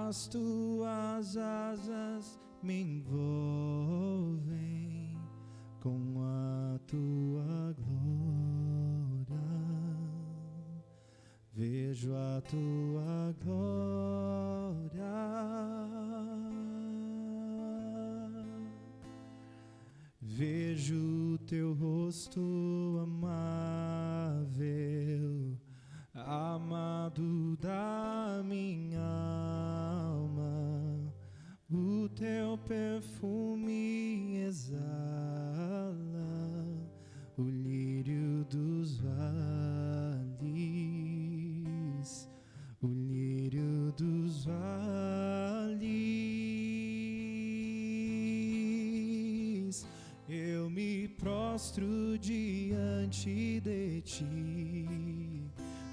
As tuas asas me envolvem com a tua glória. Vejo a tua glória. Vejo o teu rosto amável, amado da minha alma. O teu perfume exala o lírio dos vales, o lírio dos vales. Eu me prostro diante de ti,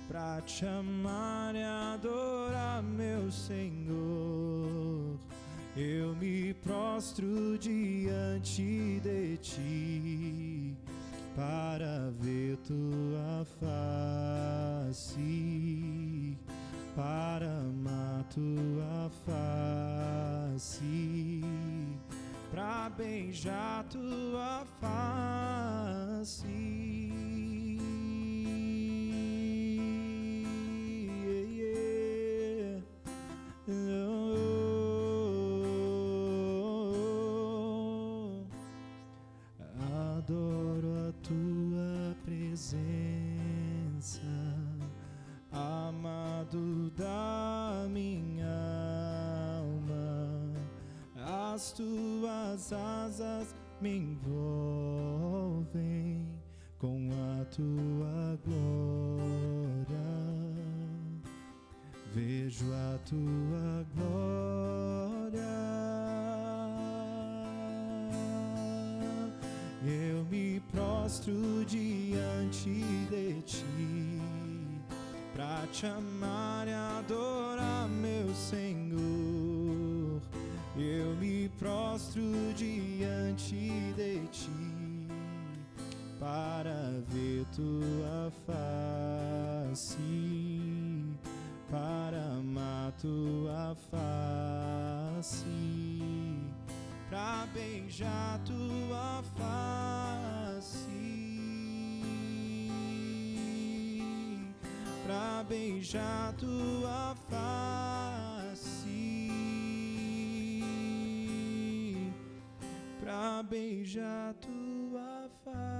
pra te amar e adorar, meu Senhor. Eu me prostro diante de ti, para ver tua face, para amar tua face, pra beijar tua face. Adoro a tua presença, amado da minha alma. As tuas asas me envolvem com a tua glória. Vejo a tua glória. Eu me prostro diante de ti, pra te amar e adorar, meu Senhor. Eu me prostro diante de ti, para ver tua face, para amar tua face, pra beijar tua face, pra beijar tua face, pra beijar tua face.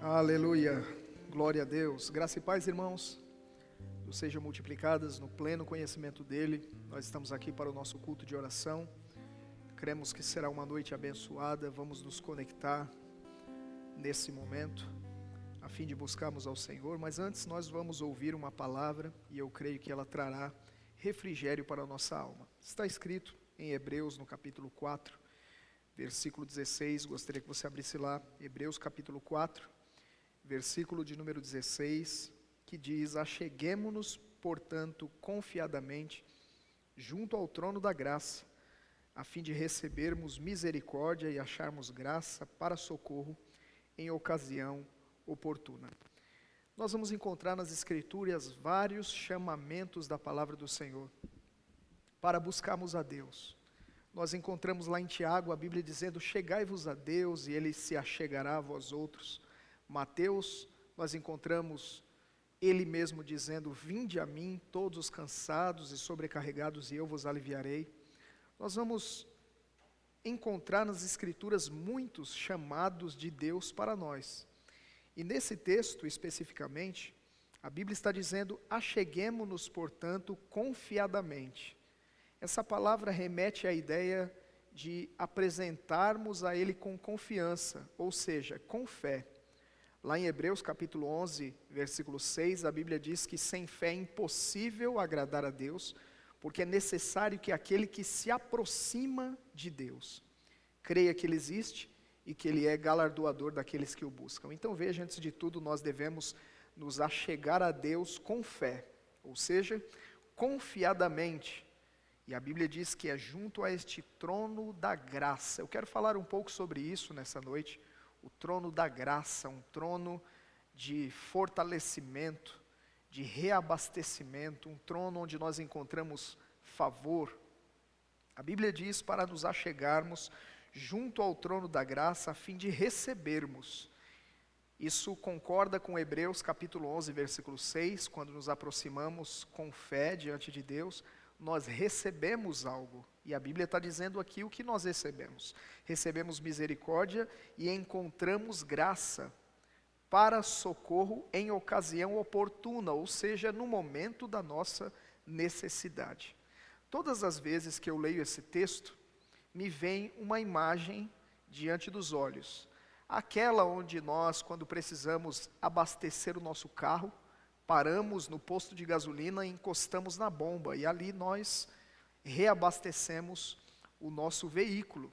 Aleluia, glória a Deus. Graça e paz, irmãos, sejam multiplicadas no pleno conhecimento dEle. Nós estamos aqui para o nosso culto de oração. Cremos que será uma noite abençoada. Vamos nos conectar nesse momento, a fim de buscarmos ao Senhor. Mas antes nós vamos ouvir uma palavra, e eu creio que ela trará refrigério para a nossa alma. Está escrito em Hebreus, no capítulo 4, versículo 16. Gostaria que você abrisse lá, Hebreus capítulo 4, versículo de número 16, que diz: acheguemo-nos, portanto, confiadamente, junto ao trono da graça, a fim de recebermos misericórdia e acharmos graça para socorro em ocasião oportuna. Nós vamos encontrar nas Escrituras vários chamamentos da palavra do Senhor para buscarmos a Deus. Nós encontramos lá em Tiago a Bíblia dizendo: chegai-vos a Deus e Ele se achegará a vós outros. Mateus, nós encontramos Ele mesmo dizendo: vinde a mim todos os cansados e sobrecarregados, e eu vos aliviarei. Nós vamos encontrar nas Escrituras muitos chamados de Deus para nós. E nesse texto especificamente, a Bíblia está dizendo: acheguemo-nos, portanto, confiadamente. Essa palavra remete à ideia de apresentarmos a Ele com confiança, ou seja, com fé. Lá em Hebreus capítulo 11, versículo 6, a Bíblia diz que sem fé é impossível agradar a Deus, porque é necessário que aquele que se aproxima de Deus creia que Ele existe e que Ele é galardoador daqueles que o buscam. Então veja, antes de tudo, nós devemos nos achegar a Deus com fé, ou seja, confiadamente. E a Bíblia diz que é junto a este trono da graça. Eu quero falar um pouco sobre isso nessa noite. O trono da graça, um trono de fortalecimento, de reabastecimento, um trono onde nós encontramos favor. A Bíblia diz para nos achegarmos junto ao trono da graça a fim de recebermos. Isso concorda com Hebreus capítulo 11, versículo 6, quando nos aproximamos com fé diante de Deus, nós recebemos algo. E a Bíblia está dizendo aqui o que nós recebemos. Recebemos misericórdia e encontramos graça para socorro em ocasião oportuna, ou seja, no momento da nossa necessidade. Todas as vezes que eu leio esse texto, me vem uma imagem diante dos olhos. Aquela onde nós, quando precisamos abastecer o nosso carro, paramos no posto de gasolina e encostamos na bomba. E ali nós reabastecemos o nosso veículo.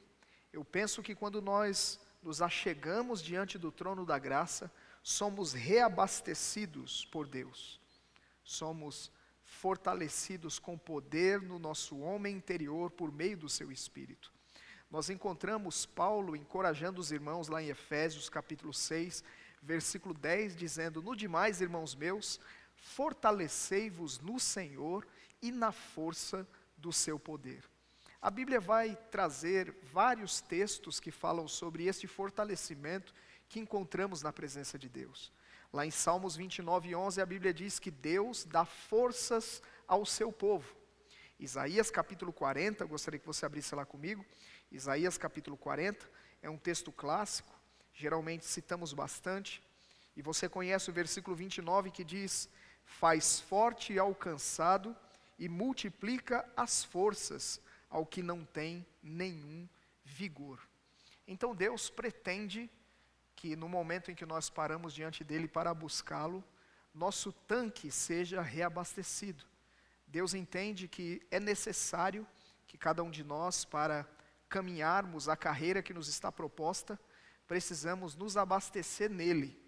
Eu penso que quando nós nos achegamos diante do trono da graça, somos reabastecidos por Deus. Somos fortalecidos com poder no nosso homem interior por meio do seu Espírito. Nós encontramos Paulo encorajando os irmãos lá em Efésios capítulo 6, versículo 10, dizendo: no demais, irmãos meus, fortalecei-vos no Senhor e na força do seu poder. A Bíblia vai trazer vários textos que falam sobre este fortalecimento que encontramos na presença de Deus. Lá em Salmos 29, 11, a Bíblia diz que Deus dá forças ao seu povo. Isaías capítulo 40, eu gostaria que você abrisse lá comigo. Isaías capítulo 40, é um texto clássico, geralmente citamos bastante. E você conhece o versículo 29 que diz: faz forte ao cansado e multiplica as forças ao que não tem nenhum vigor. Então Deus pretende que no momento em que nós paramos diante dele para buscá-lo, nosso tanque seja reabastecido. Deus entende que é necessário que cada um de nós, para caminharmos a carreira que nos está proposta, precisamos nos abastecer nele.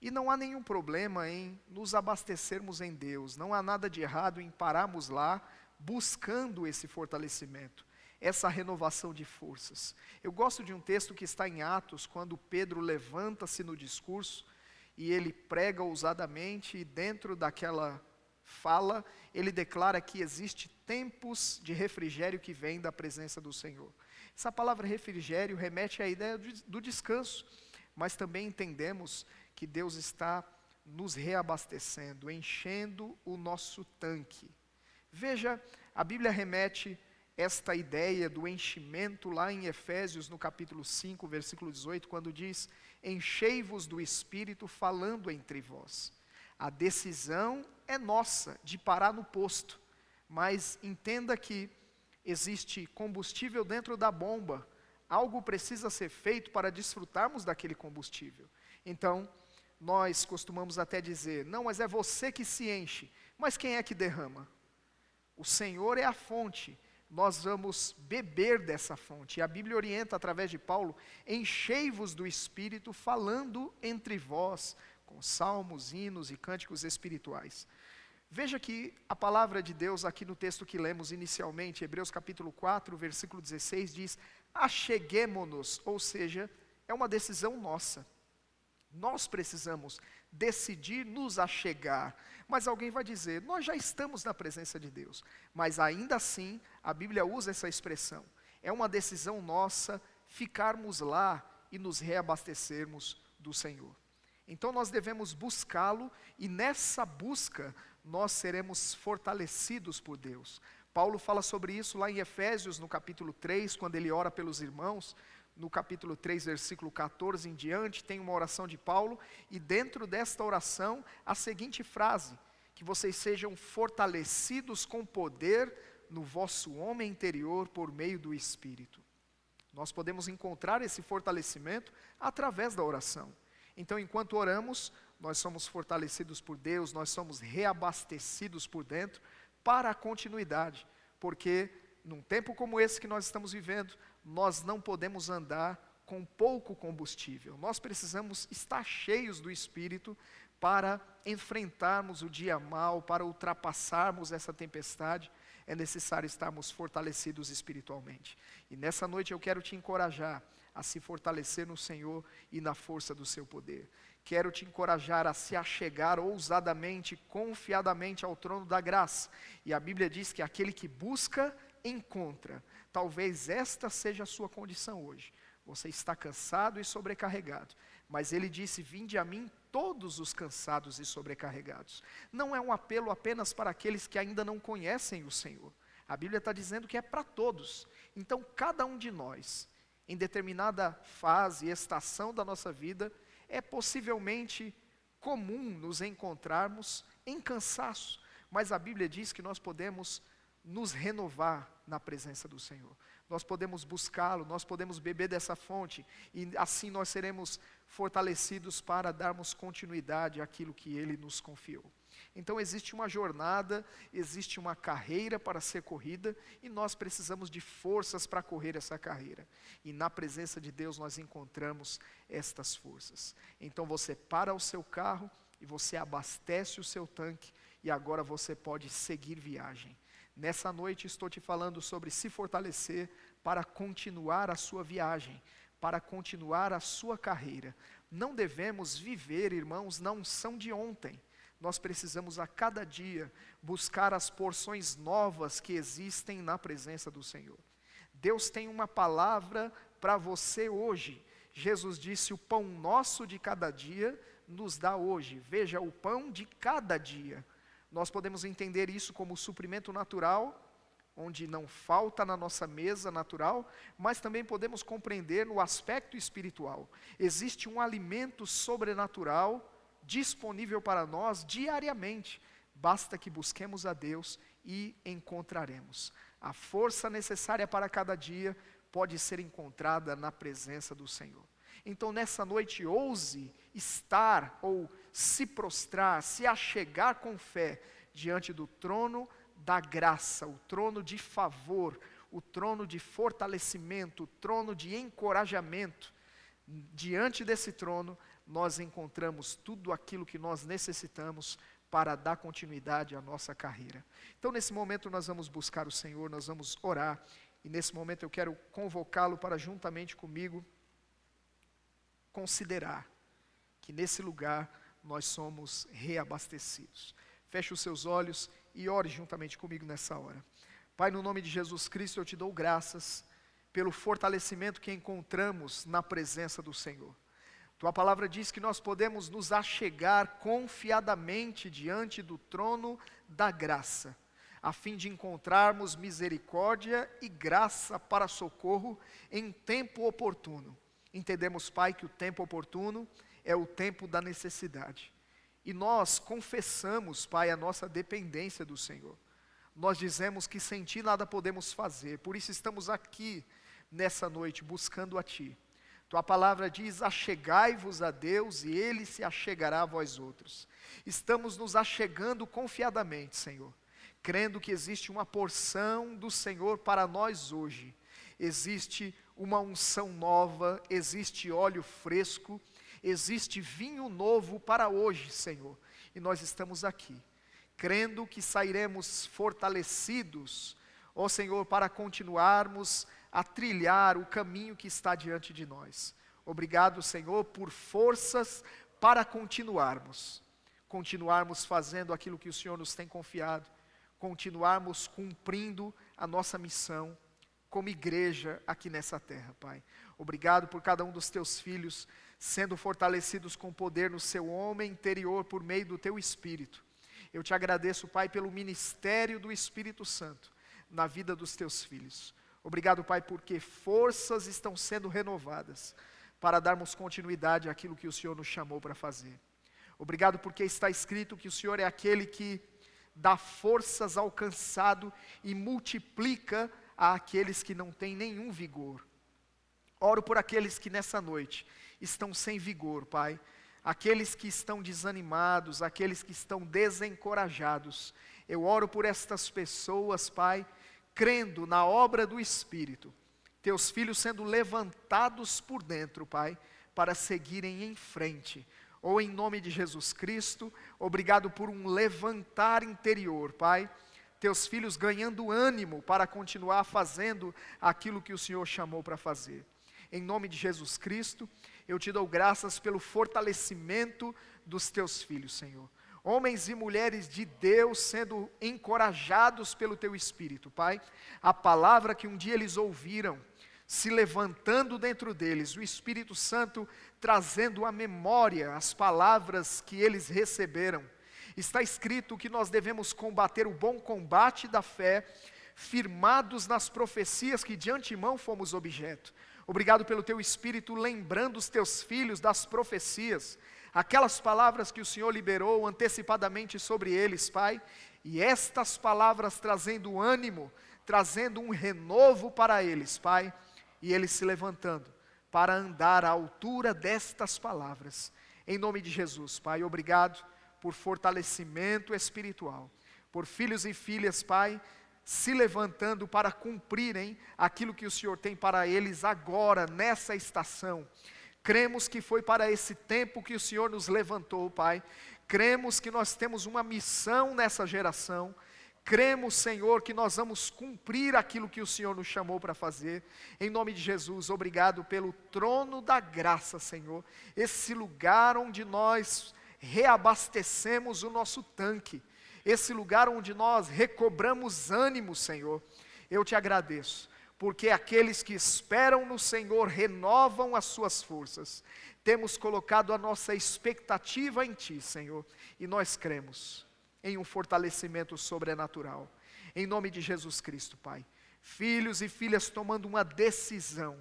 E não há nenhum problema em nos abastecermos em Deus, não há nada de errado em pararmos lá buscando esse fortalecimento, essa renovação de forças. Eu gosto de um texto que está em Atos, quando Pedro levanta-se no discurso e ele prega ousadamente, e dentro daquela fala, ele declara que existe tempos de refrigério que vêm da presença do Senhor. Essa palavra refrigério remete à ideia do descanso, mas também entendemos que Deus está nos reabastecendo, enchendo o nosso tanque. Veja, a Bíblia remete esta ideia do enchimento lá em Efésios, no capítulo 5, versículo 18, quando diz: enchei-vos do Espírito falando entre vós. A decisão é nossa de parar no posto, mas entenda que existe combustível dentro da bomba, algo precisa ser feito para desfrutarmos daquele combustível. Então, nós costumamos até dizer: não, mas é você que se enche. Mas quem é que derrama? O Senhor é a fonte, nós vamos beber dessa fonte. E a Bíblia orienta através de Paulo: enchei-vos do Espírito falando entre vós, com salmos, hinos e cânticos espirituais. Veja que a palavra de Deus aqui no texto que lemos inicialmente, Hebreus capítulo 4, versículo 16, diz: acheguemo-nos, ou seja, é uma decisão nossa. Nós precisamos decidir nos achegar. Mas alguém vai dizer: nós já estamos na presença de Deus. Mas ainda assim, a Bíblia usa essa expressão. É uma decisão nossa ficarmos lá e nos reabastecermos do Senhor. Então nós devemos buscá-lo, e nessa busca nós seremos fortalecidos por Deus. Paulo fala sobre isso lá em Efésios, no capítulo 3, quando ele ora pelos irmãos. No capítulo 3, versículo 14 em diante, tem uma oração de Paulo, e dentro desta oração, a seguinte frase: que vocês sejam fortalecidos com poder no vosso homem interior por meio do Espírito. Nós podemos encontrar esse fortalecimento através da oração. Então, enquanto oramos, nós somos fortalecidos por Deus, nós somos reabastecidos por dentro para a continuidade, porque num tempo como esse que nós estamos vivendo, nós não podemos andar com pouco combustível. Nós precisamos estar cheios do Espírito para enfrentarmos o dia mau, para ultrapassarmos essa tempestade, é necessário estarmos fortalecidos espiritualmente. E nessa noite eu quero te encorajar a se fortalecer no Senhor e na força do seu poder. Quero te encorajar a se achegar ousadamente, confiadamente ao trono da graça. E a Bíblia diz que aquele que busca, encontra. Talvez esta seja a sua condição hoje. Você está cansado e sobrecarregado. Mas ele disse: vinde a mim todos os cansados e sobrecarregados. Não é um apelo apenas para aqueles que ainda não conhecem o Senhor. A Bíblia está dizendo que é para todos. Então cada um de nós, em determinada fase e estação da nossa vida, é possivelmente comum nos encontrarmos em cansaço, mas a Bíblia diz que nós podemos nos renovar na presença do Senhor. Nós podemos buscá-lo, nós podemos beber dessa fonte, e assim nós seremos fortalecidos para darmos continuidade àquilo que Ele nos confiou. Então existe uma jornada, existe uma carreira para ser corrida, e nós precisamos de forças para correr essa carreira. E na presença de Deus nós encontramos estas forças. Então você para o seu carro, e você abastece o seu tanque, e agora você pode seguir viagem. Nessa noite estou te falando sobre se fortalecer para continuar a sua viagem, para continuar a sua carreira. Não devemos viver, irmãos, na unção de ontem. Nós precisamos a cada dia buscar as porções novas que existem na presença do Senhor. Deus tem uma palavra para você hoje. Jesus disse: o pão nosso de cada dia nos dá hoje. Veja, o pão de cada dia. Nós podemos entender isso como suprimento natural, onde não falta na nossa mesa natural, mas também podemos compreender no aspecto espiritual. Existe um alimento sobrenatural disponível para nós diariamente. Basta que busquemos a Deus e encontraremos. A força necessária para cada dia pode ser encontrada na presença do Senhor. Então nessa noite ouse estar ou se prostrar, se achegar com fé diante do trono da graça, o trono de favor, o trono de fortalecimento, o trono de encorajamento. Diante desse trono nós encontramos tudo aquilo que nós necessitamos para dar continuidade à nossa carreira. Então nesse momento nós vamos buscar o Senhor, nós vamos orar, e nesse momento eu quero convocá-lo para juntamente comigo considerar que nesse lugar nós somos reabastecidos. Feche os seus olhos e ore juntamente comigo nessa hora. Pai, no nome de Jesus Cristo, eu te dou graças pelo fortalecimento que encontramos na presença do Senhor. Tua palavra diz que nós podemos nos achegar confiadamente diante do trono da graça, a fim de encontrarmos misericórdia e graça para socorro em tempo oportuno. Entendemos, Pai, que o tempo oportuno é o tempo da necessidade. E nós confessamos, Pai, a nossa dependência do Senhor. Nós dizemos que sem Ti nada podemos fazer, por isso estamos aqui nessa noite buscando a Ti. Tua palavra diz: achegai-vos a Deus e Ele se achegará a vós outros. Estamos nos achegando confiadamente, Senhor, crendo que existe uma porção do Senhor para nós hoje. Existe uma unção nova, existe óleo fresco, existe vinho novo para hoje, Senhor. E nós estamos aqui, crendo que sairemos fortalecidos, ó Senhor, para continuarmos a trilhar o caminho que está diante de nós. Obrigado, Senhor, por forças para continuarmos fazendo aquilo que o Senhor nos tem confiado, continuarmos cumprindo a nossa missão como igreja aqui nessa terra, Pai. Obrigado por cada um dos Teus filhos sendo fortalecidos com poder no seu homem interior por meio do Teu Espírito. Eu te agradeço, Pai, pelo ministério do Espírito Santo na vida dos Teus filhos. Obrigado, Pai, porque forças estão sendo renovadas para darmos continuidade àquilo que o Senhor nos chamou para fazer. Obrigado porque está escrito que o Senhor é aquele que dá forças ao cansado e multiplica àqueles que não têm nenhum vigor. Oro por aqueles que nessa noite estão sem vigor, Pai. Aqueles que estão desanimados, aqueles que estão desencorajados. Eu oro por estas pessoas, Pai, crendo na obra do Espírito. Teus filhos sendo levantados por dentro, Pai, para seguirem em frente. ou em nome de Jesus Cristo, obrigado por um levantar interior, Pai. Teus filhos ganhando ânimo para continuar fazendo aquilo que o Senhor chamou para fazer. Em nome de Jesus Cristo, eu te dou graças pelo fortalecimento dos teus filhos, Senhor. Homens e mulheres de Deus sendo encorajados pelo teu Espírito, Pai. A palavra que um dia eles ouviram, se levantando dentro deles, o Espírito Santo trazendo à memória as palavras que eles receberam. Está escrito que nós devemos combater o bom combate da fé, firmados nas profecias que de antemão fomos objeto. Obrigado pelo teu Espírito lembrando os teus filhos das profecias, aquelas palavras que o Senhor liberou antecipadamente sobre eles, Pai, e estas palavras trazendo ânimo, trazendo um renovo para eles, Pai, e eles se levantando para andar à altura destas palavras. Em nome de Jesus, Pai, obrigado por fortalecimento espiritual, por filhos e filhas, Pai, se levantando para cumprirem aquilo que o Senhor tem para eles agora, nessa estação. Cremos que foi para esse tempo que o Senhor nos levantou, Pai. Cremos que nós temos uma missão nessa geração. Cremos, Senhor, que nós vamos cumprir aquilo que o Senhor nos chamou para fazer. Em nome de Jesus, obrigado pelo trono da graça, Senhor. Esse lugar onde nós reabastecemos o nosso tanque. Esse lugar onde nós recobramos ânimo, Senhor. Eu te agradeço, porque aqueles que esperam no Senhor renovam as suas forças. Temos colocado a nossa expectativa em Ti, Senhor, e nós cremos em um fortalecimento sobrenatural. Em nome de Jesus Cristo, Pai. Filhos e filhas tomando uma decisão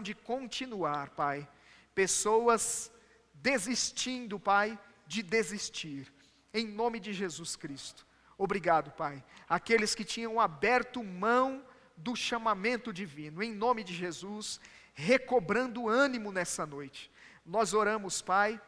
de continuar, Pai. Pessoas desistindo, Pai, de desistir. Em nome de Jesus Cristo. Obrigado, Pai. Aqueles que tinham aberto mão do chamamento divino, em nome de Jesus, recobrando ânimo nessa noite. Nós oramos, Pai,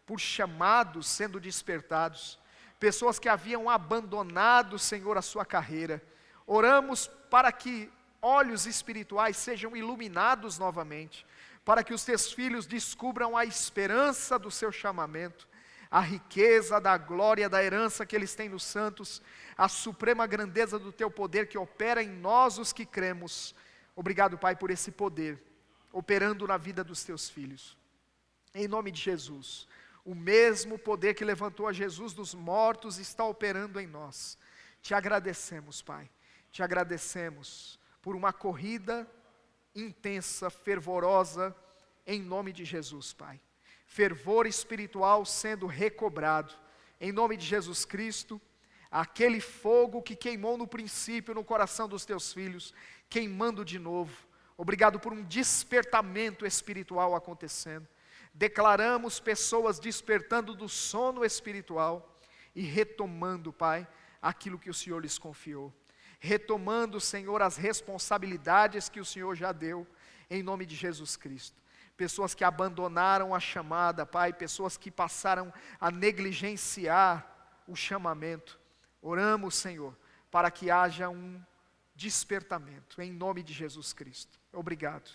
por chamados sendo despertados, pessoas que haviam abandonado, Senhor, a sua carreira. Oramos para que olhos espirituais sejam iluminados novamente, para que os teus filhos descubram a esperança do seu chamamento, a riqueza da glória, da herança que eles têm nos santos, a suprema grandeza do teu poder que opera em nós os que cremos. Obrigado, Pai, por esse poder, operando na vida dos teus filhos. Em nome de Jesus, o mesmo poder que levantou a Jesus dos mortos está operando em nós. Te agradecemos, Pai, te agradecemos por uma corrida intensa, fervorosa, em nome de Jesus, Pai. Fervor espiritual sendo recobrado, em nome de Jesus Cristo, aquele fogo que queimou no princípio no coração dos teus filhos, queimando de novo. Obrigado por um despertamento espiritual acontecendo. Declaramos pessoas despertando do sono espiritual e retomando, Pai, aquilo que o Senhor lhes confiou. Retomando, Senhor, as responsabilidades que o Senhor já deu, em nome de Jesus Cristo. Pessoas que abandonaram a chamada, Pai, pessoas que passaram a negligenciar o chamamento. Oramos, Senhor, para que haja um despertamento, em nome de Jesus Cristo. Obrigado,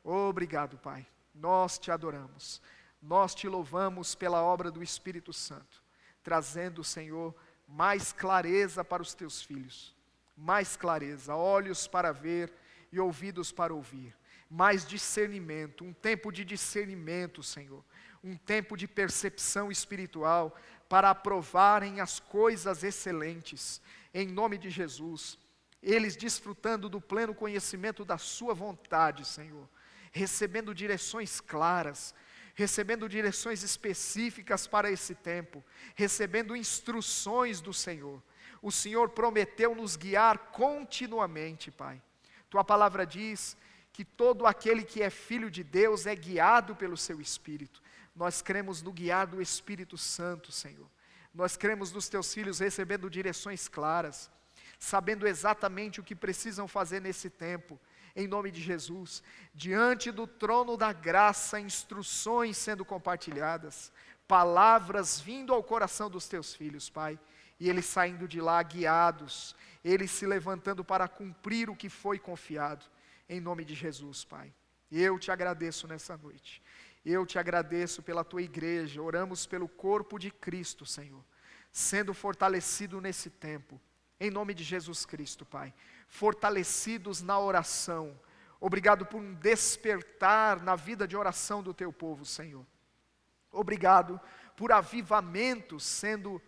obrigado, Pai. Nós te adoramos, nós te louvamos pela obra do Espírito Santo, trazendo, Senhor, mais clareza para os teus filhos, mais clareza, olhos para ver e ouvidos para ouvir. Mais discernimento, um tempo de discernimento, Senhor, um tempo de percepção espiritual, para aprovarem as coisas excelentes, em nome de Jesus, eles desfrutando do pleno conhecimento da sua vontade, Senhor, recebendo direções claras, recebendo direções específicas para esse tempo, recebendo instruções do Senhor. O Senhor prometeu nos guiar continuamente, Pai. Tua palavra diz que todo aquele que é filho de Deus é guiado pelo seu Espírito. Nós cremos no guiar do Espírito Santo, Senhor. Nós cremos nos teus filhos recebendo direções claras, sabendo exatamente o que precisam fazer nesse tempo, em nome de Jesus. Diante do trono da graça, instruções sendo compartilhadas, palavras vindo ao coração dos teus filhos, Pai, e eles saindo de lá guiados, eles se levantando para cumprir o que foi confiado. Em nome de Jesus, Pai. Eu te agradeço nessa noite. Eu te agradeço pela tua igreja, oramos pelo corpo de Cristo, Senhor, sendo fortalecido nesse tempo, em nome de Jesus Cristo, Pai, fortalecidos na oração. Obrigado por um despertar na vida de oração do teu povo, Senhor. Obrigado por avivamentos sendo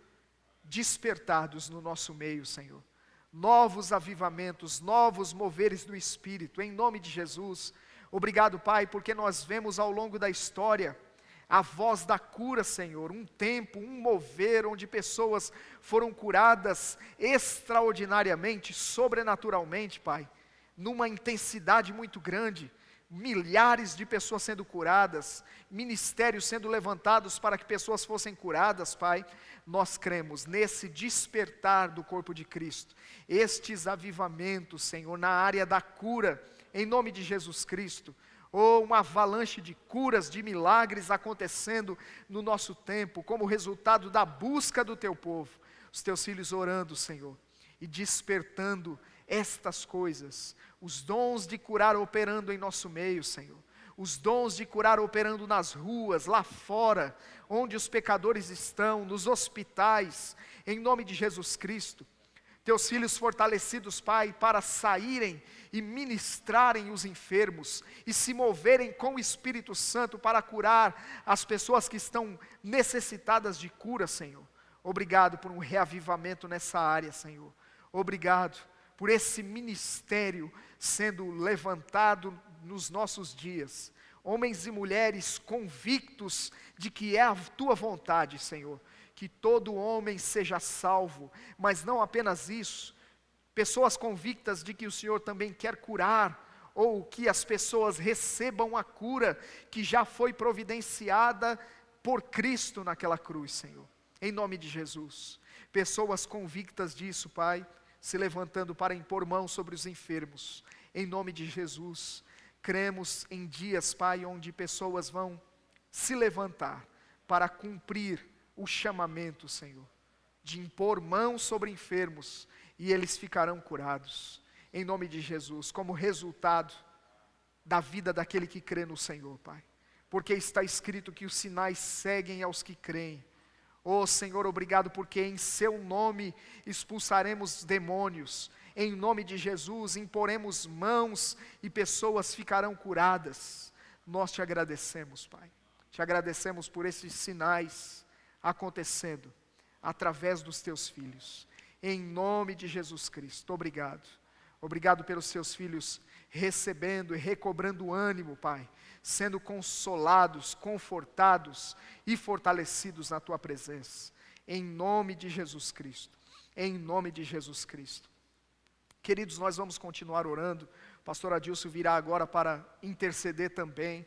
despertados no nosso meio, Senhor. Novos avivamentos, novos moveres do Espírito, em nome de Jesus. Obrigado, Pai, porque nós vemos ao longo da história a voz da cura, Senhor, um tempo, um mover onde pessoas foram curadas extraordinariamente, sobrenaturalmente, Pai, numa intensidade muito grande, milhares de pessoas sendo curadas, ministérios sendo levantados para que pessoas fossem curadas, Pai. Nós cremos nesse despertar do corpo de Cristo, estes avivamentos, Senhor, na área da cura, em nome de Jesus Cristo, ou uma avalanche de curas, de milagres acontecendo no nosso tempo, como resultado da busca do teu povo, os teus filhos orando, Senhor, e despertando estas coisas, os dons de curar operando em nosso meio, Senhor, os dons de curar operando nas ruas, lá fora, onde os pecadores estão, nos hospitais, em nome de Jesus Cristo. Teus filhos fortalecidos, Pai, para saírem e ministrarem os enfermos e se moverem com o Espírito Santo para curar as pessoas que estão necessitadas de cura, Senhor. Obrigado por um reavivamento nessa área, Senhor. Obrigado por esse ministério sendo levantado nos nossos dias. Homens e mulheres convictos de que é a tua vontade, Senhor, que todo homem seja salvo, mas não apenas isso, pessoas convictas de que o Senhor também quer curar, ou que as pessoas recebam a cura que já foi providenciada por Cristo naquela cruz, Senhor, em nome de Jesus. Pessoas convictas disso, Pai, se levantando para impor mão sobre os enfermos, em nome de Jesus. Cremos em dias, Pai, onde pessoas vão se levantar para cumprir o chamamento, Senhor, de impor mão sobre enfermos, e eles ficarão curados, em nome de Jesus, como resultado da vida daquele que crê no Senhor, Pai, porque está escrito que os sinais seguem aos que creem. Oh Senhor, obrigado porque em seu nome expulsaremos demônios, em nome de Jesus imporemos mãos e pessoas ficarão curadas. Nós te agradecemos, Pai, te agradecemos por esses sinais acontecendo através dos teus filhos, em nome de Jesus Cristo. Obrigado, obrigado pelos seus filhos recebendo e recobrando ânimo, Pai, sendo consolados, confortados e fortalecidos na tua presença, em nome de Jesus Cristo, em nome de Jesus Cristo. Queridos, nós vamos continuar orando. O pastor Adilson virá agora para interceder também.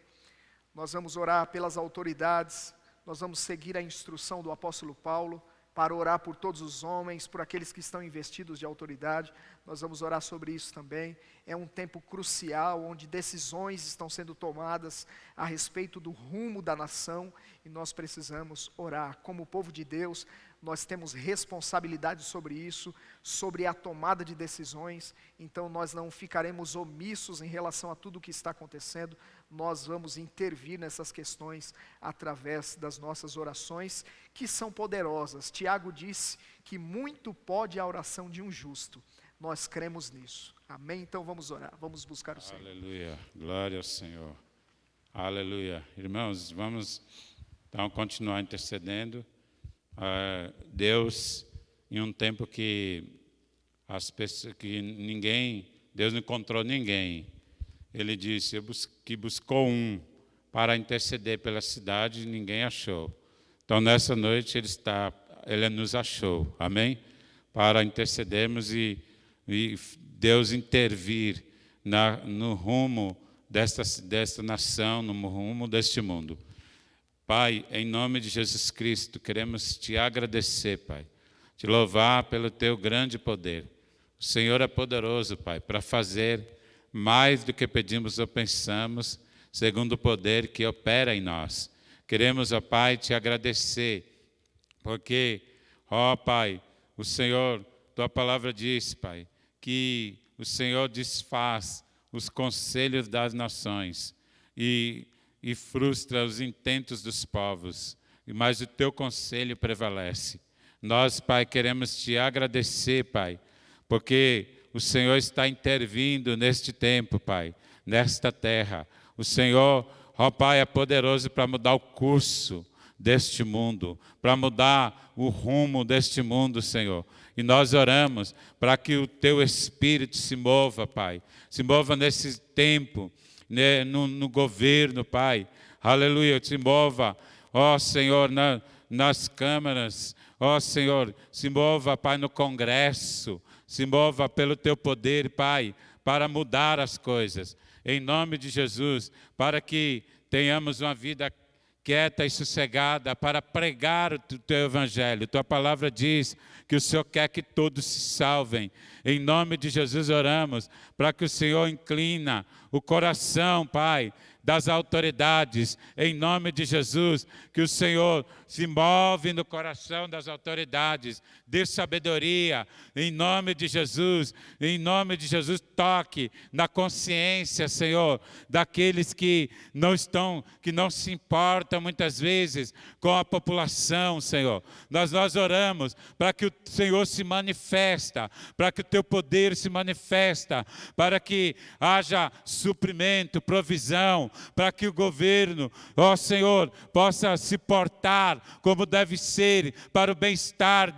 Nós vamos orar pelas autoridades, nós vamos seguir a instrução do apóstolo Paulo, para orar por todos os homens, por aqueles que estão investidos de autoridade. Nós vamos orar sobre isso também. É um tempo crucial, onde decisões estão sendo tomadas a respeito do rumo da nação, e nós precisamos orar. Como povo de Deus, nós temos responsabilidade sobre isso, sobre a tomada de decisões, então nós não ficaremos omissos em relação a tudo o que está acontecendo. Nós vamos intervir nessas questões através das nossas orações, que são poderosas. Tiago disse que muito pode a oração de um justo. Nós cremos nisso. Amém? Então vamos orar, vamos buscar o Senhor. Aleluia, glória ao Senhor. Aleluia. Irmãos, vamos então continuar intercedendo. Deus, em um tempo que as pessoas, Deus não encontrou ninguém. Ele disse que buscou um para interceder pela cidade e ninguém achou. Então, nessa noite, Ele nos achou, amém? Para intercedermos e Deus intervir no rumo desta nação, no rumo deste mundo. Pai, em nome de Jesus Cristo, queremos te agradecer, Pai, te louvar pelo teu grande poder. O Senhor é poderoso, Pai, para fazer mais do que pedimos ou pensamos, segundo o poder que opera em nós. Queremos, ó Pai, te agradecer, porque, ó Pai, o Senhor, tua palavra diz, Pai, que o Senhor desfaz os conselhos das nações e e frustra os intentos dos povos, mas o teu conselho prevalece. Nós, Pai, queremos te agradecer, Pai, porque o Senhor está intervindo neste tempo, Pai, nesta terra. O Senhor, ó Pai, é poderoso para mudar o curso deste mundo, para mudar o rumo deste mundo, Senhor. E nós oramos para que o teu Espírito se mova, Pai, se mova nesse tempo, né, no governo, Pai. Aleluia, se mova, ó Senhor, nas câmaras, ó Senhor, se mova, Pai, no Congresso, se mova pelo teu poder, Pai, para mudar as coisas. Em nome de Jesus, para que tenhamos uma vida quieta e sossegada para pregar o teu evangelho. Tua palavra diz que o Senhor quer que todos se salvem. Em nome de Jesus oramos para que o Senhor inclina o coração, Pai, das autoridades, em nome de Jesus, que o Senhor se move no coração das autoridades, dê sabedoria, em nome de Jesus, toque na consciência, Senhor, daqueles que não se importam muitas vezes com a população, Senhor. Nós oramos para que o Senhor se manifesta, para que o teu poder se manifesta, para que haja suprimento, provisão, para que o governo, ó Senhor, possa se portar como deve ser para o bem-estar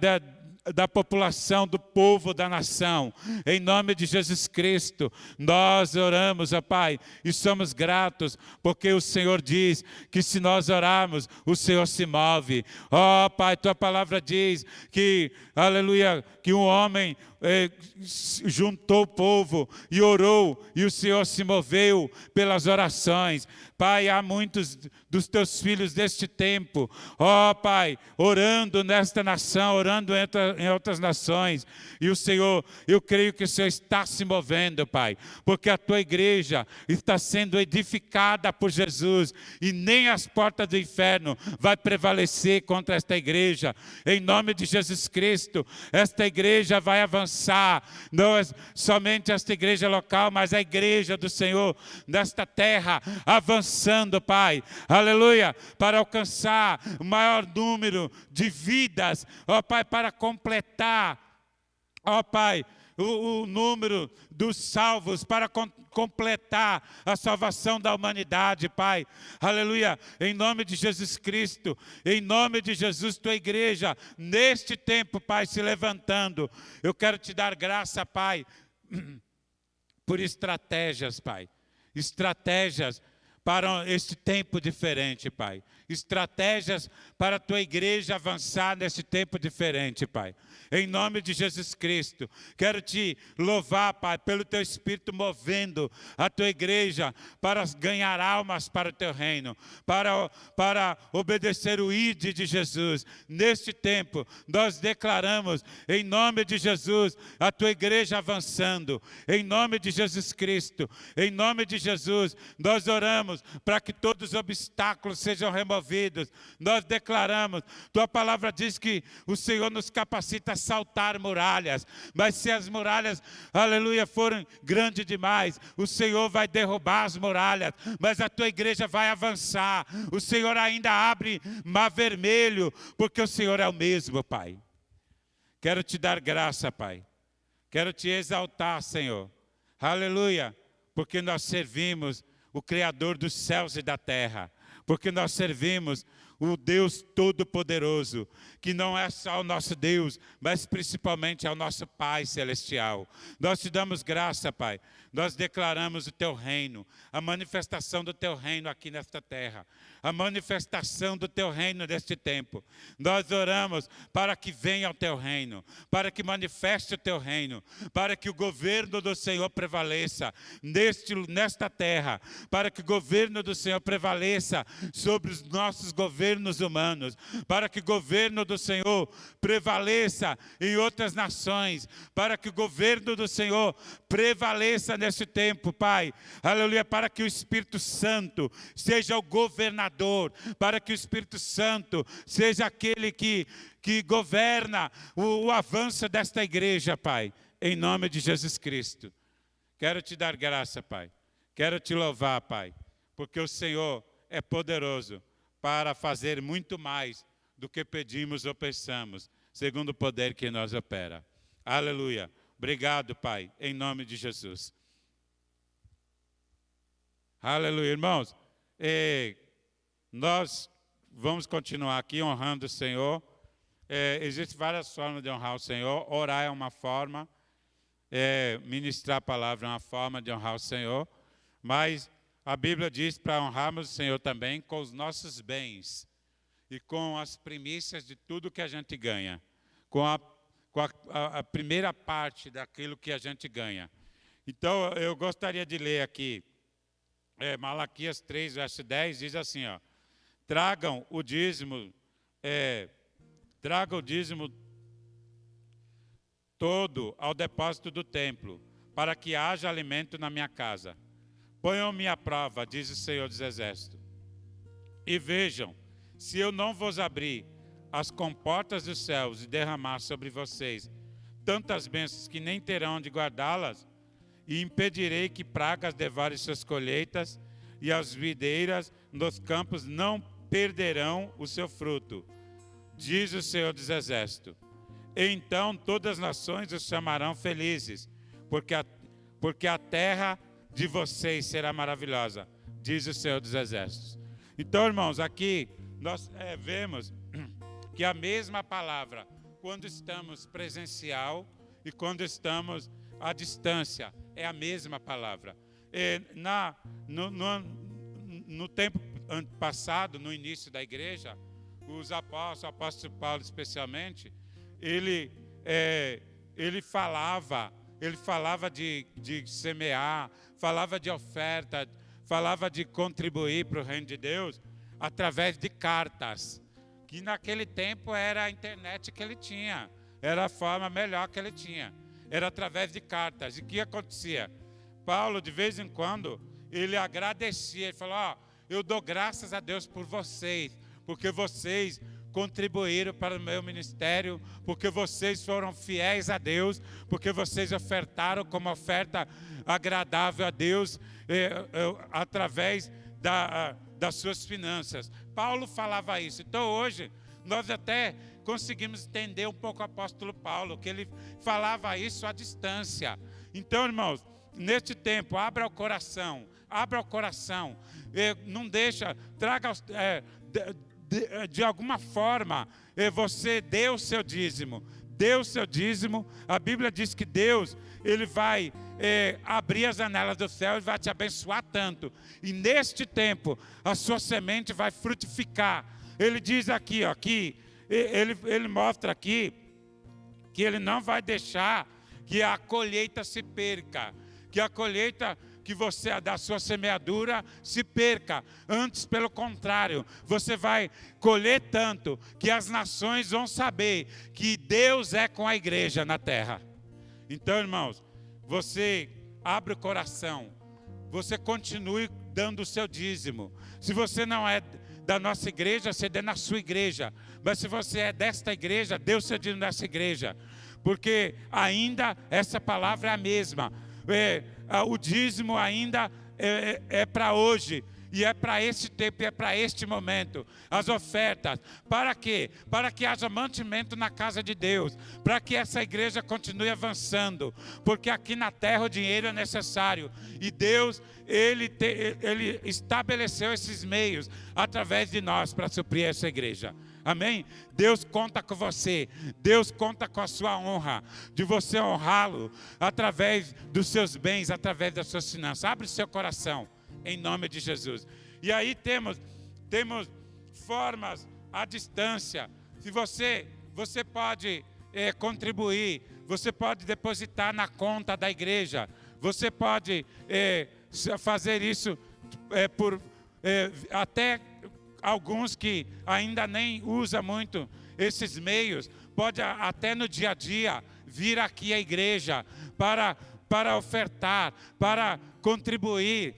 da população, do povo, da nação. Em nome de Jesus Cristo, nós oramos, ó Pai, e somos gratos, porque o Senhor diz que se nós orarmos, o Senhor se move. Ó Pai, tua palavra diz que, aleluia, que um homem juntou o povo e orou, e o Senhor se moveu pelas orações. Pai, há muitos dos teus filhos deste tempo, ó Pai, orando nesta nação, orando em outras nações, e o Senhor, eu creio que o Senhor está se movendo, Pai, porque a tua igreja está sendo edificada por Jesus, e nem as portas do inferno vai prevalecer contra esta igreja. Em nome de Jesus Cristo, esta igreja vai avançar, não é somente esta igreja local, mas a igreja do Senhor nesta terra, avançando, Pai, aleluia, para alcançar o maior número de vidas, ó Pai, para completar, ó Pai, o número dos salvos, para completar a salvação da humanidade, Pai, aleluia, em nome de Jesus Cristo, em nome de Jesus, tua igreja, neste tempo, Pai, se levantando, eu quero te dar graça, Pai, por estratégias, Pai, estratégias para este tempo diferente, Pai, estratégias para a tua igreja avançar nesse tempo diferente, Pai. Em nome de Jesus Cristo, quero te louvar, Pai, pelo teu Espírito movendo a tua igreja para ganhar almas para o teu reino, para obedecer o ID de Jesus. Neste tempo, nós declaramos, em nome de Jesus, a tua igreja avançando, em nome de Jesus Cristo, em nome de Jesus, nós oramos para que todos os obstáculos sejam removidos. Nós declaramos, tua palavra diz que o Senhor nos capacita a saltar muralhas, mas se as muralhas, aleluia, forem grandes demais, o Senhor vai derrubar as muralhas, mas a tua igreja vai avançar. O Senhor ainda abre mar vermelho, porque o Senhor é o mesmo, Pai. Quero te dar graça, Pai, quero te exaltar, Senhor, aleluia, porque nós servimos o Criador dos céus e da terra, porque nós servimos o Deus Todo-Poderoso, que não é só o nosso Deus, mas principalmente é o nosso Pai Celestial. Nós te damos graça, Pai. Nós declaramos o teu reino, a manifestação do teu reino aqui nesta terra, a manifestação do teu reino neste tempo. Nós oramos para que venha o teu reino, para que manifeste o teu reino, para que o governo do Senhor prevaleça nesta terra, para que o governo do Senhor prevaleça sobre os nossos governos humanos, para que o governo do Senhor prevaleça em outras nações, para que o governo do Senhor prevaleça nesse tempo, Pai, aleluia, para que o Espírito Santo seja o governador, para que o Espírito Santo seja aquele que governa o avanço desta igreja, Pai, em nome de Jesus Cristo. Quero te dar graça, Pai, quero te louvar, Pai, porque o Senhor é poderoso para fazer muito mais do que pedimos ou pensamos, segundo o poder que em nós opera. Aleluia. Obrigado, Pai, em nome de Jesus. Aleluia, irmãos. Nós vamos continuar aqui honrando o Senhor. Existem várias formas de honrar o Senhor. Orar é uma forma. Ministrar a palavra é uma forma de honrar o Senhor. Mas a Bíblia diz para honrarmos o Senhor também com os nossos bens e com as primícias de tudo que a gente ganha. Com a primeira parte daquilo que a gente ganha. Então, eu gostaria de ler aqui, Malaquias 3, verso 10, diz assim, ó, traga o dízimo todo ao depósito do templo, para que haja alimento na minha casa. Ponham-me à prova, diz o Senhor dos Exércitos, e vejam, se eu não vos abrir as comportas dos céus e derramar sobre vocês tantas bênçãos que nem terão onde guardá-las, e impedirei que pragas devorem suas colheitas, e as videiras nos campos não perderão o seu fruto, diz o Senhor dos Exércitos. Então todas as nações os chamarão felizes, porque a terra de vocês será maravilhosa, diz o Senhor dos Exércitos. Então, irmãos, aqui nós vemos que a mesma palavra, quando estamos presencial e quando estamos à distância, é a mesma palavra. No tempo passado, no início da igreja, os apóstolos, o apóstolo Paulo especialmente, ele falava de semear, falava de oferta, falava de contribuir para o reino de Deus através de cartas, que naquele tempo era a internet que ele tinha, era a forma melhor que ele tinha, era através de cartas. E o que acontecia? Paulo, de vez em quando, ele agradecia, ele falou, eu dou graças a Deus por vocês, porque vocês contribuíram para o meu ministério, porque vocês foram fiéis a Deus, porque vocês ofertaram como oferta agradável a Deus, através das suas finanças. Paulo falava isso. Então hoje nós até conseguimos entender um pouco o apóstolo Paulo, que ele falava isso à distância. Então, irmãos, neste tempo, abra o coração, não deixa, traga, de alguma forma, você dê o seu dízimo, a Bíblia diz que Deus, Ele vai abrir as janelas do céu e vai te abençoar tanto, e neste tempo, a sua semente vai frutificar. Ele diz aqui, ó, que ele mostra aqui, que Ele não vai deixar que a colheita se perca, que a colheita que você da sua semeadura se perca. Antes, pelo contrário, você vai colher tanto que as nações vão saber que Deus é com a igreja na terra. Então, irmãos, você abre o coração, você continue dando o seu dízimo. Se você não é da nossa igreja, você dê na sua igreja. Mas se você é desta igreja, dê o seu dízimo nessa igreja. Porque ainda essa palavra é a mesma. O dízimo ainda é para hoje, e é para este tempo, e é para este momento. As ofertas, para quê? Para que haja mantimento na casa de Deus, para que essa igreja continue avançando, porque aqui na terra o dinheiro é necessário, e Deus, Ele estabeleceu esses meios através de nós para suprir essa igreja. Amém? Deus conta com você. Deus conta com a sua honra, de você honrá-lo através dos seus bens, através das suas finanças. Abre o seu coração, em nome de Jesus. E aí temos formas à distância. Se você pode contribuir, você pode depositar na conta da igreja. Você pode fazer isso até alguns que ainda nem usam muito esses meios, pode até no dia a dia vir aqui à igreja para ofertar, para contribuir,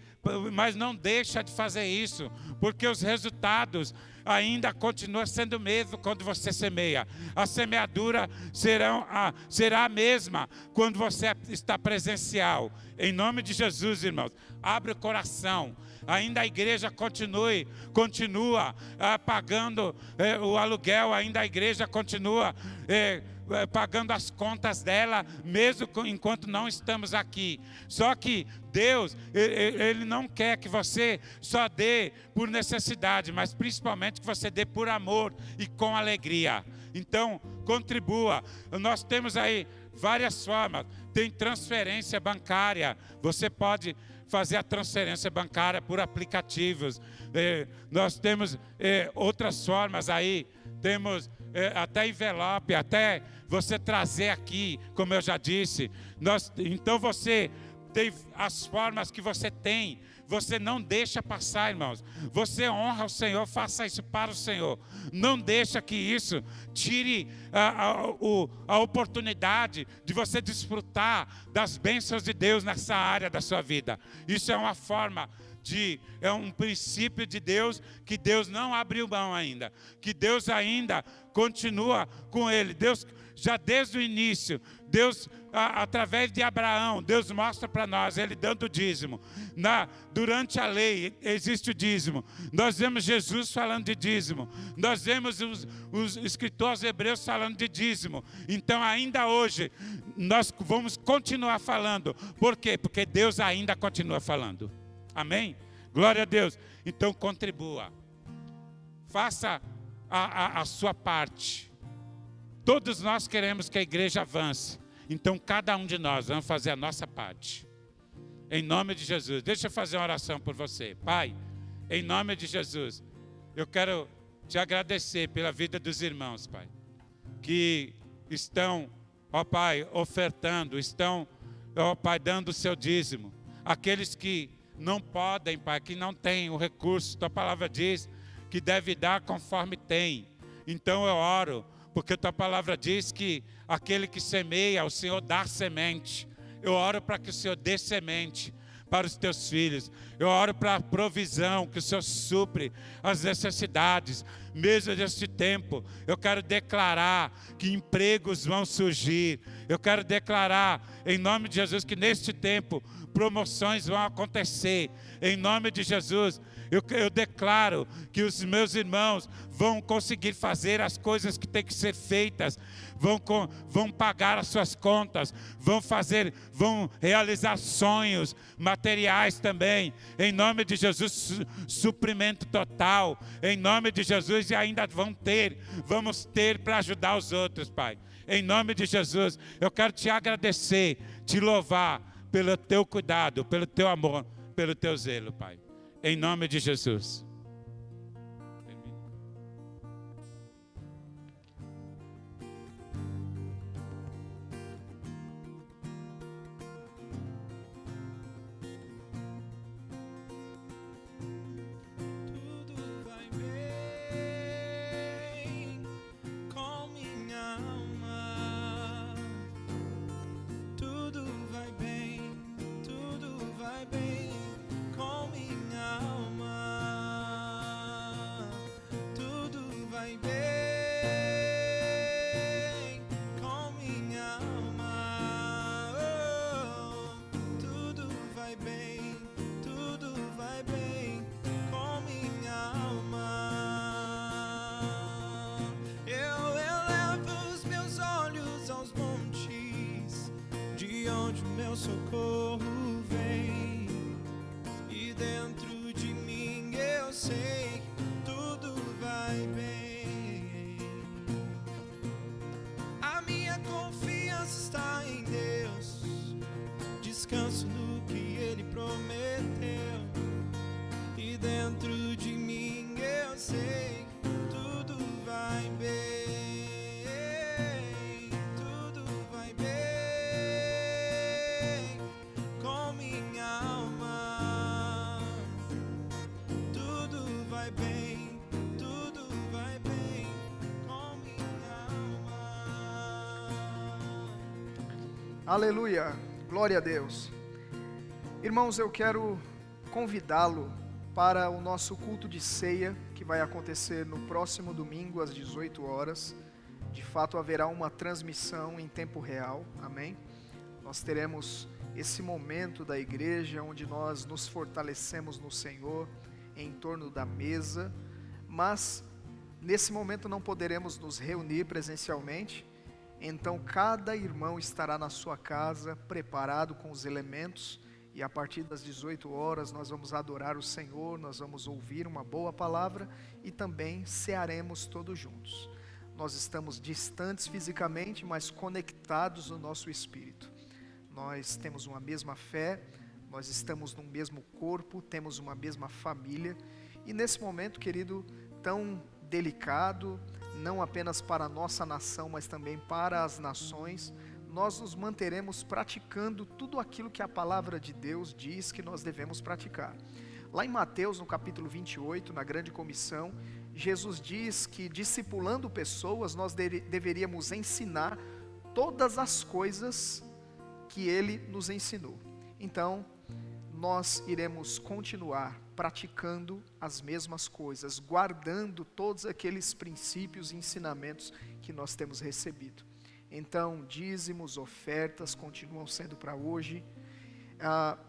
mas não deixa de fazer isso, porque os resultados ainda continuam sendo o mesmo quando você semeia. A semeadura será a mesma quando você está presencial. Em nome de Jesus, irmãos, abre o coração, ainda a igreja continua pagando o aluguel, ainda a igreja continua pagando as contas dela, mesmo enquanto não estamos aqui. Só que Deus, Ele não quer que você só dê por necessidade, mas principalmente que você dê por amor e com alegria. Então, contribua. Nós temos aí várias formas. Tem transferência bancária. Você pode fazer a transferência bancária por aplicativos. Nós temos outras formas aí. Temos até envelope, até você trazer aqui, como eu já disse. Então você tem as formas que você tem. Você não deixa passar, irmãos. Você honra o Senhor, faça isso para o Senhor. Não deixa que isso tire a oportunidade de você desfrutar das bênçãos de Deus nessa área da sua vida. Isso é uma forma é um princípio de Deus que Deus não abriu mão ainda. Que Deus ainda continua com ele. Deus, já desde o início, Deus, através de Abraão, Deus mostra para nós, ele dando o dízimo. Durante a lei existe o dízimo. Nós vemos Jesus falando de dízimo. Nós vemos os escritores hebreus falando de dízimo. Então ainda hoje, nós vamos continuar falando. Por quê? Porque Deus ainda continua falando. Amém? Glória a Deus. Então contribua. Faça a sua parte. Todos nós queremos que a igreja avance. Então cada um de nós vamos fazer a nossa parte. Em nome de Jesus. Deixa eu fazer uma oração por você. Pai, em nome de Jesus, eu quero te agradecer pela vida dos irmãos, Pai, que estão, ó Pai, ofertando, estão, ó Pai, dando o seu dízimo. Aqueles que não podem, Pai, que não têm o recurso, tua palavra diz que deve dar conforme tem. Então eu oro, porque tua palavra diz que aquele que semeia, o Senhor dá semente. Eu oro para que o Senhor dê semente para os teus filhos. Eu oro para a provisão, que o Senhor supre as necessidades. Mesmo neste tempo, eu quero declarar que empregos vão surgir. Eu quero declarar, em nome de Jesus, que neste tempo promoções vão acontecer. Em nome de Jesus, eu declaro que os meus irmãos vão conseguir fazer as coisas que têm que ser feitas, vão pagar as suas contas, vão realizar sonhos materiais também. Em nome de Jesus, suprimento total. Em nome de Jesus, e ainda vamos ter para ajudar os outros, Pai. Em nome de Jesus, eu quero te agradecer, te louvar pelo teu cuidado, pelo teu amor, pelo teu zelo, Pai. Em nome de Jesus. Tudo vai bem com minha alma. Tudo vai bem com minha alma. Tudo vai bem com minha alma. Oh, tudo vai bem com minha alma. Eu elevo os meus olhos aos montes, de onde o meu socorro vem. E dentro de mim eu sei, tudo vai bem. A minha confiança está em Deus, descanso no que Ele prometeu. E dentro de mim eu sei, tudo vai bem. Tudo vai bem com minha alma. Tudo vai bem com minha alma. Aleluia, glória a Deus. Irmãos, eu quero convidá-lo para o nosso culto de ceia, que vai acontecer no próximo domingo às 18 horas. De fato haverá uma transmissão em tempo real, amém? Nós teremos esse momento da igreja onde nós nos fortalecemos no Senhor em torno da mesa, mas nesse momento não poderemos nos reunir presencialmente, então cada irmão estará na sua casa preparado com os elementos e a partir das 18 horas nós vamos adorar o Senhor, nós vamos ouvir uma boa palavra e também cearemos todos juntos. Nós estamos distantes fisicamente, mas conectados no nosso espírito. Nós temos uma mesma fé, nós estamos num mesmo corpo, temos uma mesma família. E nesse momento, querido, tão delicado, não apenas para a nossa nação, mas também para as nações, nós nos manteremos praticando tudo aquilo que a palavra de Deus diz que nós devemos praticar. Lá em Mateus, no capítulo 28, na grande comissão, Jesus diz que discipulando pessoas, nós deveríamos ensinar todas as coisas que Ele nos ensinou. Então, nós iremos continuar praticando as mesmas coisas, guardando todos aqueles princípios e ensinamentos que nós temos recebido. Então, dízimos, ofertas continuam sendo para hoje,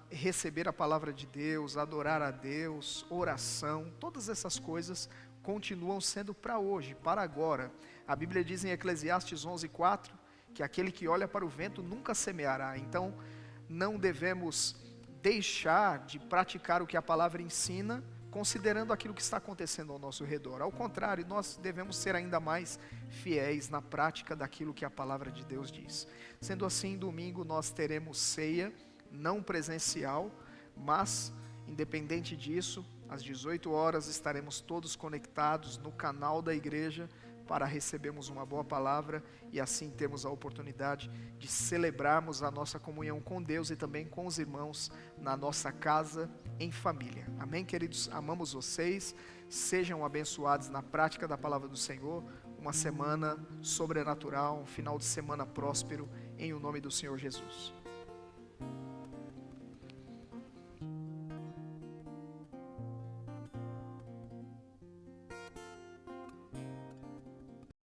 receber a palavra de Deus, adorar a Deus, oração, todas essas coisas continuam sendo para hoje, para agora. A Bíblia diz em Eclesiastes 11:4 que aquele que olha para o vento nunca semeará. Então, não devemos deixar de praticar o que a palavra ensina, considerando aquilo que está acontecendo ao nosso redor. Ao contrário, nós devemos ser ainda mais fiéis na prática daquilo que a palavra de Deus diz. Sendo assim, domingo nós teremos ceia, não presencial, mas, independente disso, às 18 horas estaremos todos conectados no canal da igreja para recebermos uma boa palavra e assim termos a oportunidade de celebrarmos a nossa comunhão com Deus e também com os irmãos na nossa casa, em família. Amém, queridos? Amamos vocês, sejam abençoados na prática da palavra do Senhor, uma semana sobrenatural, um final de semana próspero, em o nome do Senhor Jesus.